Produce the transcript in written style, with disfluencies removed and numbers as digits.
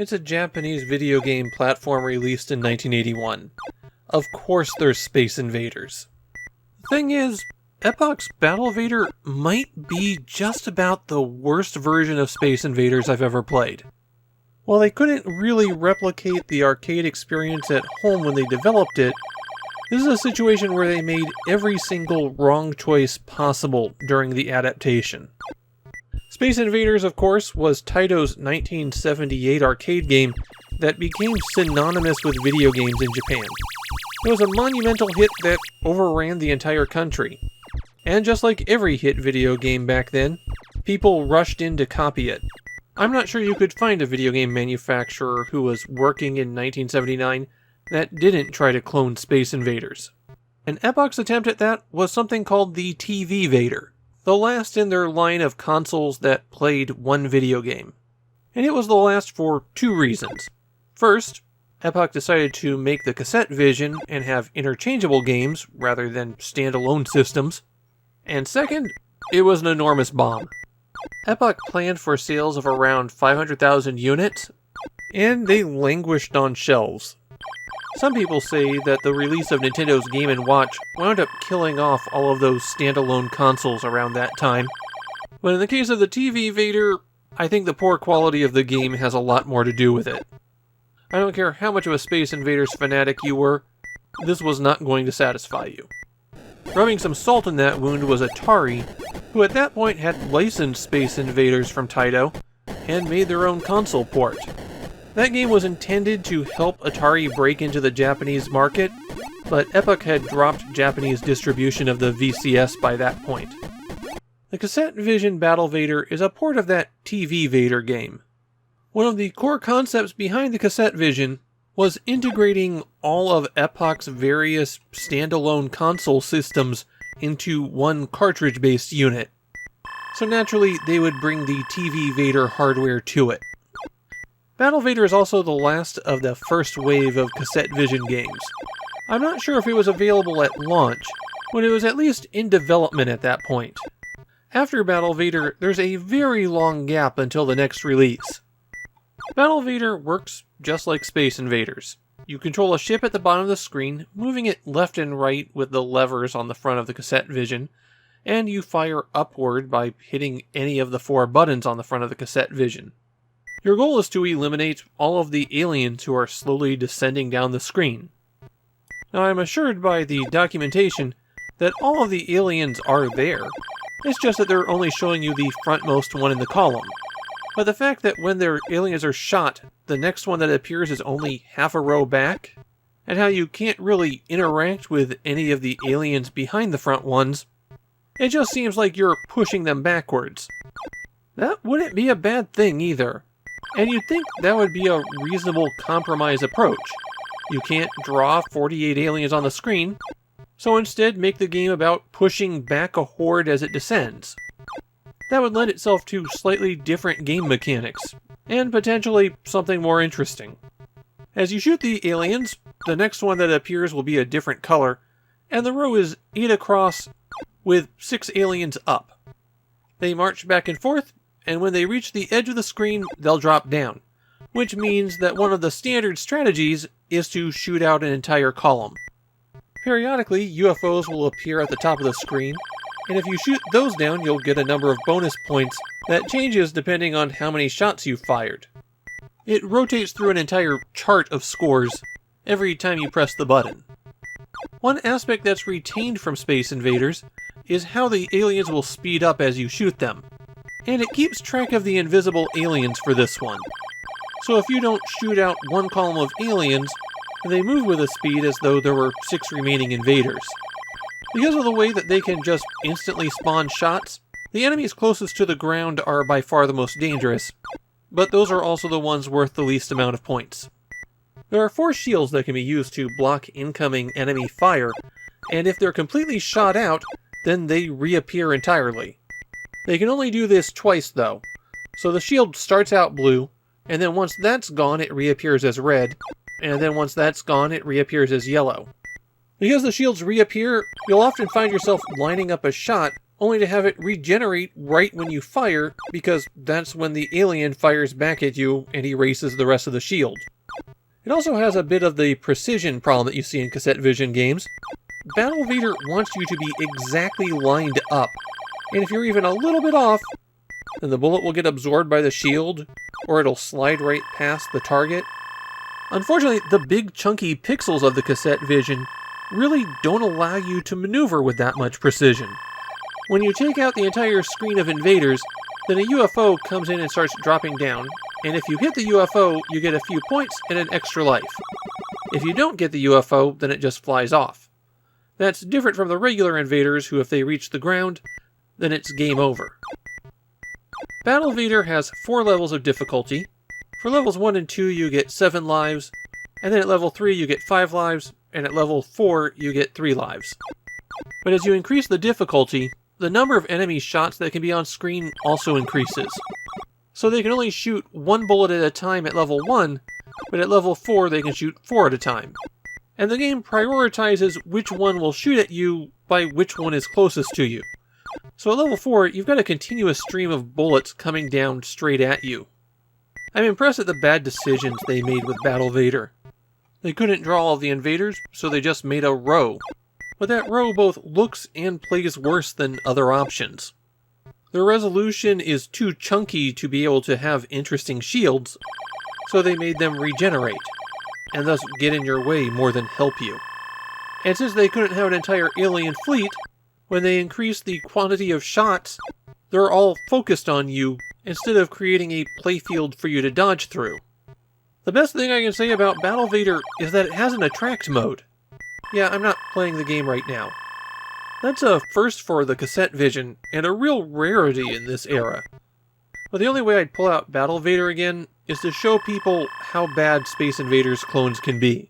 It's a Japanese video game platform released in 1981. Of course there's Space Invaders. The thing is, Epoch's Battlevader might be just about the worst version of Space Invaders I've ever played. While they couldn't really replicate the arcade experience at home when they developed it, this is a situation where they made every single wrong choice possible during the adaptation. Space Invaders, of course, was Taito's 1978 arcade game that became synonymous with video games in Japan. It was a monumental hit that overran the entire country. And just like every hit video game back then, people rushed in to copy it. I'm not sure you could find a video game manufacturer who was working in 1979 that didn't try to clone Space Invaders. And Epoch's attempt at that was something called the TV Vader, the last in their line of consoles that played one video game. And it was the last for two reasons. First, Epoch decided to make the Cassette Vision and have interchangeable games rather than standalone systems. And second, it was an enormous bomb. Epoch planned for sales of around 500,000 units, and they languished on shelves. Some people say that the release of Nintendo's Game & Watch wound up killing off all of those standalone consoles around that time. But in the case of the TV Vader, I think the poor quality of the game has a lot more to do with it. I don't care how much of a Space Invaders fanatic you were, this was not going to satisfy you. Rubbing some salt in that wound was Atari, who at that point had licensed Space Invaders from Taito and made their own console port. That game was intended to help Atari break into the Japanese market, but Epoch had dropped Japanese distribution of the VCS by that point. The Cassette Vision Battlevader is a port of that TV Vader game. One of the core concepts behind the Cassette Vision was integrating all of Epoch's various standalone console systems into one cartridge-based unit. So naturally, they would bring the TV Vader hardware to it. Battlevader is also the last of the first wave of Cassette Vision games. I'm not sure if it was available at launch, but it was at least in development at that point. After Battlevader, there's a very long gap until the next release. Battlevader works just like Space Invaders. You control a ship at the bottom of the screen, moving it left and right with the levers on the front of the Cassette Vision, and you fire upward by hitting any of the four buttons on the front of the Cassette Vision. Your goal is to eliminate all of the aliens who are slowly descending down the screen. Now, I'm assured by the documentation that all of the aliens are there. It's just that they're only showing you the frontmost one in the column. But the fact that when their aliens are shot, the next one that appears is only half a row back, and how you can't really interact with any of the aliens behind the front ones, it just seems like you're pushing them backwards. That wouldn't be a bad thing either. And you'd think that would be a reasonable compromise approach. You can't draw 48 aliens on the screen, so instead make the game about pushing back a horde as it descends. That would lend itself to slightly different game mechanics, and potentially something more interesting. As you shoot the aliens, the next one that appears will be a different color, and the row is 8 across with 6 aliens up. They march back and forth, and when they reach the edge of the screen, they'll drop down, which means that one of the standard strategies is to shoot out an entire column. Periodically, UFOs will appear at the top of the screen, and if you shoot those down, you'll get a number of bonus points that changes depending on how many shots you fired. It rotates through an entire chart of scores every time you press the button. One aspect that's retained from Space Invaders is how the aliens will speed up as you shoot them, and it keeps track of the invisible aliens for this one. So if you don't shoot out one column of aliens, they move with a speed as though there were 6 remaining invaders. Because of the way that they can just instantly spawn shots, the enemies closest to the ground are by far the most dangerous, but those are also the ones worth the least amount of points. There are 4 shields that can be used to block incoming enemy fire, and if they're completely shot out, then they reappear entirely. They can only do this twice though, so the shield starts out blue, and then once that's gone it reappears as red, and then once that's gone it reappears as yellow. Because the shields reappear, you'll often find yourself lining up a shot only to have it regenerate right when you fire, because that's when the alien fires back at you and erases the rest of the shield. It also has a bit of the precision problem that you see in Cassette Vision games. Battlevader wants you to be exactly lined up, and if you're even a little bit off, then the bullet will get absorbed by the shield, or it'll slide right past the target. Unfortunately, the big chunky pixels of the Cassette Vision really don't allow you to maneuver with that much precision. When you take out the entire screen of invaders, then a UFO comes in and starts dropping down, and if you hit the UFO, you get a few points and an extra life. If you don't get the UFO, then it just flies off. That's different from the regular invaders who, if they reach the ground, then it's game over. Battlevader has 4 levels of difficulty. For levels 1 and 2 you get 7 lives, and then at level 3 you get 5 lives, and at level 4 you get 3 lives. But as you increase the difficulty, the number of enemy shots that can be on screen also increases. So they can only shoot 1 bullet at a time at level 1, but at level 4 they can shoot 4 at a time. And the game prioritizes which one will shoot at you by which one is closest to you. So at level 4, you've got a continuous stream of bullets coming down straight at you. I'm impressed at the bad decisions they made with Battlevader. They couldn't draw all the invaders, so they just made a row. But that row both looks and plays worse than other options. The resolution is too chunky to be able to have interesting shields, so they made them regenerate, and thus get in your way more than help you. And since they couldn't have an entire alien fleet, when they increased the quantity of shots, they're all focused on you instead of creating a playfield for you to dodge through. The best thing I can say about Battlevader is that it has an attract mode. Yeah, I'm not playing the game right now. That's a first for the Cassette Vision, and a real rarity in this era. But the only way I'd pull out Battlevader again is to show people how bad Space Invaders clones can be.